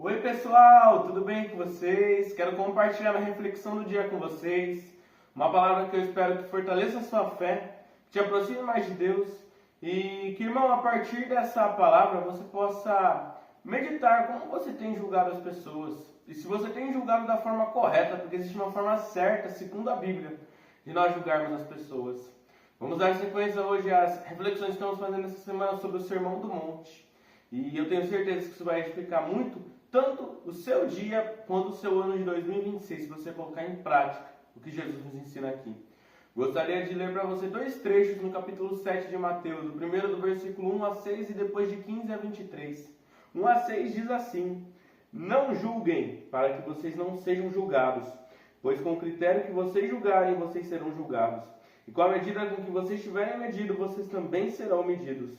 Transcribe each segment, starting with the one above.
Oi pessoal, tudo bem com vocês? Quero compartilhar uma reflexão do dia com vocês. Uma palavra que eu espero que fortaleça a sua fé, que te aproxime mais de Deus e que, irmão, a partir dessa palavra você possa meditar como você tem julgado as pessoas. E se você tem julgado da forma correta, porque existe uma forma certa, segundo a Bíblia, de nós julgarmos as pessoas. Vamos dar sequência hoje às reflexões que estamos fazendo essa semana sobre o Sermão do Monte. E eu tenho certeza que isso vai edificar muito, tanto o seu dia quanto o seu ano de 2026, se você colocar em prática o que Jesus nos ensina aqui. Gostaria de ler para você dois trechos no capítulo 7 de Mateus, o primeiro do versículo 1 a 6 e depois de 15 a 23. 1 a 6 diz assim: Não julguem, para que vocês não sejam julgados, pois com o critério que vocês julgarem, vocês serão julgados. E com a medida com que vocês tiverem medido, vocês também serão medidos.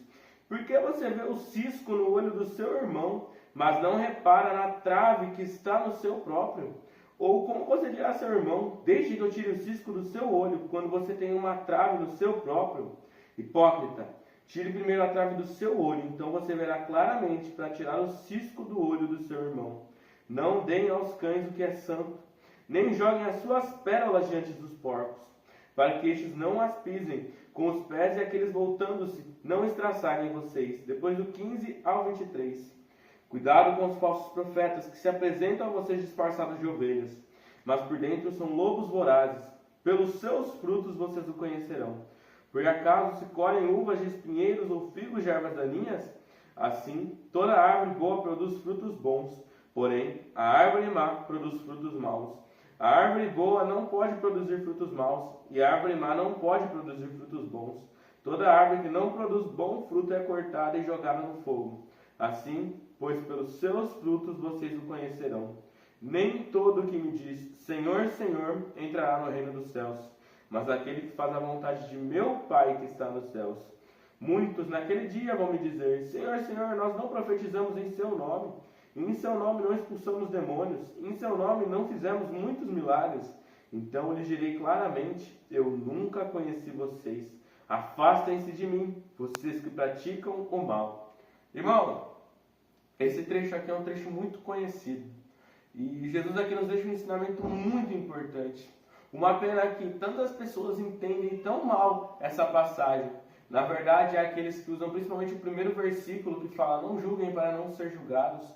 Por que você vê o cisco no olho do seu irmão, mas não repara na trave que está no seu próprio? Ou como você dirá a seu irmão, deixe que eu tire o cisco do seu olho, quando você tem uma trave no seu próprio? Hipócrita, tire primeiro a trave do seu olho, então você verá claramente para tirar o cisco do olho do seu irmão. Não deem aos cães o que é santo, nem joguem as suas pérolas diante dos porcos, para que estes não as pisem com os pés e aqueles voltando-se não estraçalhem vocês. Depois do 15 ao 23. Cuidado com os falsos profetas que se apresentam a vocês disfarçados de ovelhas, mas por dentro são lobos vorazes. Pelos seus frutos vocês o conhecerão. Por acaso se colhem uvas de espinheiros ou figos de ervas daninhas? Assim, toda árvore boa produz frutos bons, porém a árvore má produz frutos maus. A árvore boa não pode produzir frutos maus, e a árvore má não pode produzir frutos bons. Toda árvore que não produz bom fruto é cortada e jogada no fogo. Assim, pois pelos seus frutos vocês o conhecerão. Nem todo que me diz, Senhor, Senhor, entrará no reino dos céus, mas aquele que faz a vontade de meu Pai que está nos céus. Muitos naquele dia vão me dizer, Senhor, Senhor, nós não profetizamos em seu nome, e em seu nome não expulsamos demônios, e em seu nome não fizemos muitos milagres. Então eu lhes direi claramente, eu nunca conheci vocês. Afastem-se de mim, vocês que praticam o mal. Irmão, esse trecho aqui é um trecho muito conhecido. E Jesus aqui nos deixa um ensinamento muito importante. Uma pena que tantas pessoas entendem tão mal essa passagem. Na verdade, é aqueles que usam principalmente o primeiro versículo que fala, não julguem para não ser julgados,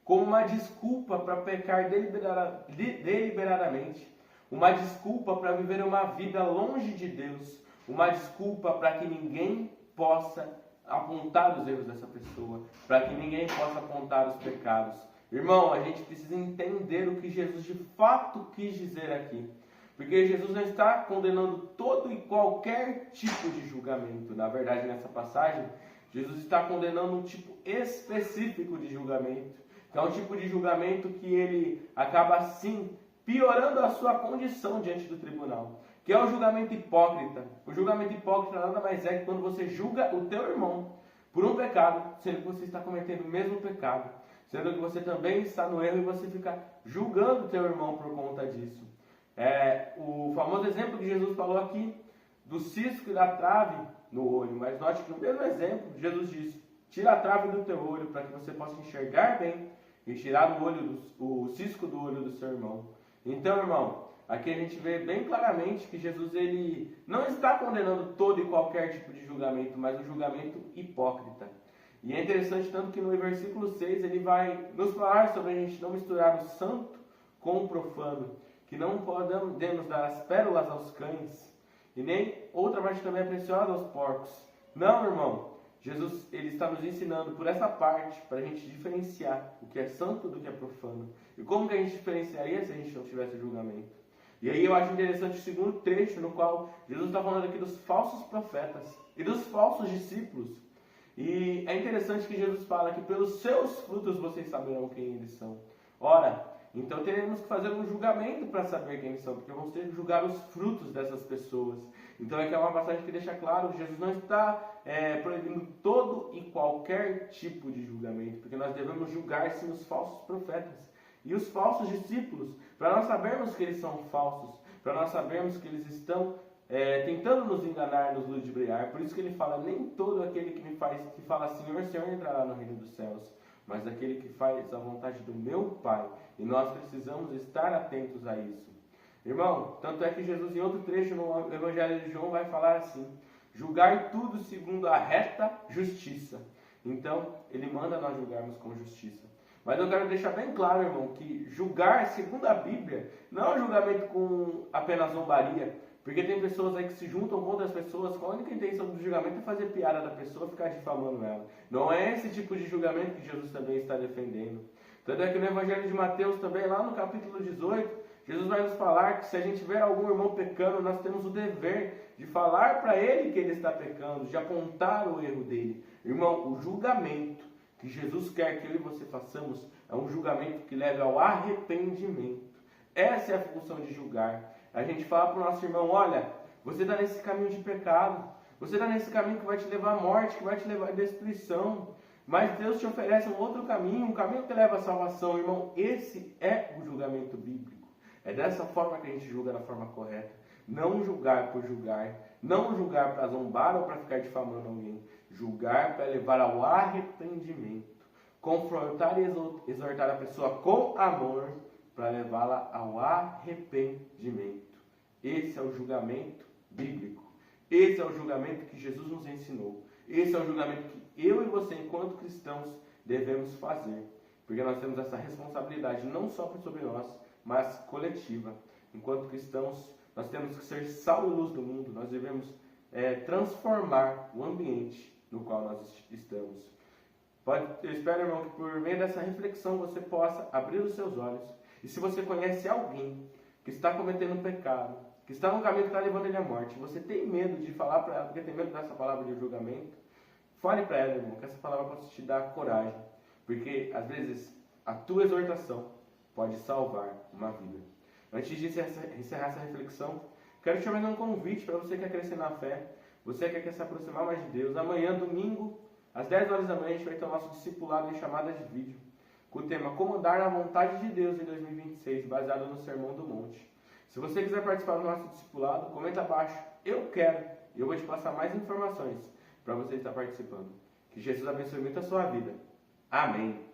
como uma desculpa para pecar deliberadamente. Uma desculpa para viver uma vida longe de Deus. Uma desculpa para que ninguém possa apontar os erros dessa pessoa, para que ninguém possa apontar os pecados. Irmão, a gente precisa entender o que Jesus de fato quis dizer aqui, porque Jesus não está condenando todo e qualquer tipo de julgamento. Na verdade, nessa passagem, Jesus está condenando um tipo específico de julgamento, que é um tipo de julgamento que ele acaba sim piorando a sua condição diante do tribunal, que é o julgamento hipócrita. O julgamento hipócrita nada mais é que quando você julga o teu irmão por um pecado, sendo que você está cometendo o mesmo pecado, sendo que você também está no erro e você fica julgando o teu irmão por conta disso. O famoso exemplo que Jesus falou aqui, do cisco e da trave no olho, mas note que no mesmo exemplo, Jesus disse, tira a trave do teu olho para que você possa enxergar bem e tirar o cisco do olho do seu irmão. Então, irmão, aqui a gente vê bem claramente que Jesus ele não está condenando todo e qualquer tipo de julgamento, mas um julgamento hipócrita. E é interessante tanto que no versículo 6 ele vai nos falar sobre a gente não misturar o santo com o profano, que não podemos dar as pérolas aos cães, e nem outra parte também é preciosa aos porcos. Não, irmão, Jesus ele está nos ensinando por essa parte para a gente diferenciar o que é santo do que é profano. E como que a gente diferenciaria se a gente não tivesse julgamento? E aí eu acho interessante o segundo trecho no qual Jesus está falando aqui dos falsos profetas e dos falsos discípulos. E é interessante que Jesus fala que pelos seus frutos vocês saberão quem eles são. Ora, então teremos que fazer um julgamento para saber quem são, porque vamos ter que julgar os frutos dessas pessoas. Então aqui é uma passagem que deixa claro que Jesus não está proibindo todo e qualquer tipo de julgamento, porque nós devemos julgar sim os falsos profetas e os falsos discípulos, para nós sabermos que eles são falsos, para nós sabermos que eles estão tentando nos enganar, nos ludibriar. Por isso que ele fala, nem todo aquele que fala Senhor, Senhor entrará no reino dos céus. mas daquele que faz a vontade do meu Pai. E nós precisamos estar atentos a isso. Irmão, tanto é que Jesus, em outro trecho no Evangelho de João, vai falar assim: julgar tudo segundo a reta justiça. Então, ele manda nós julgarmos com justiça. Mas eu quero deixar bem claro, irmão, que julgar segundo a Bíblia não é um julgamento com apenas zombaria. Porque tem pessoas aí que se juntam com outras pessoas com a única intenção do julgamento é fazer piada da pessoa, ficar difamando ela. Não é esse tipo de julgamento que Jesus também está defendendo. Tanto é que no Evangelho de Mateus também, lá no capítulo 18, Jesus vai nos falar que se a gente ver algum irmão pecando, nós temos o dever de falar para ele que ele está pecando, de apontar o erro dele. Irmão, o julgamento que Jesus quer que eu e você façamos é um julgamento que leve ao arrependimento. Essa é a função de julgar. A gente fala para o nosso irmão: olha, você está nesse caminho de pecado, você está nesse caminho que vai te levar à morte, que vai te levar à destruição, mas Deus te oferece um outro caminho, um caminho que leva à salvação. Irmão, esse é o julgamento bíblico. É dessa forma que a gente julga da forma correta. Não julgar por julgar, não julgar para zombar ou para ficar difamando alguém. Julgar para levar ao arrependimento, confrontar e exortar a pessoa com amor para levá-la ao arrependimento. Esse é o julgamento bíblico. Esse é o julgamento que Jesus nos ensinou. Esse é o julgamento que eu e você, enquanto cristãos, devemos fazer. Porque nós temos essa responsabilidade não só sobre nós, mas coletiva. Enquanto cristãos, nós temos que ser sal e luz do mundo. Nós devemos transformar o ambiente no qual nós estamos. Eu espero, irmão, que por meio dessa reflexão você possa abrir os seus olhos. E se você conhece alguém que está cometendo pecado, que está num caminho que está levando ele à morte, você tem medo de falar para ela, porque tem medo dessa palavra de julgamento, fale para ela, irmão, que essa palavra possa te dar coragem. Porque, às vezes, a tua exortação pode salvar uma vida. Antes de encerrar essa reflexão, quero te fazer um convite para você que quer crescer na fé, você que quer se aproximar mais de Deus. Amanhã, domingo, às 10 horas da manhã, a gente vai ter o nosso discipulado em chamada de vídeo, com o tema Como Andar na Vontade de Deus em 2026, baseado no Sermão do Monte. Se você quiser participar do nosso discipulado, comenta abaixo, eu quero, e eu vou te passar mais informações para você estar participando. Que Jesus abençoe muito a sua vida. Amém.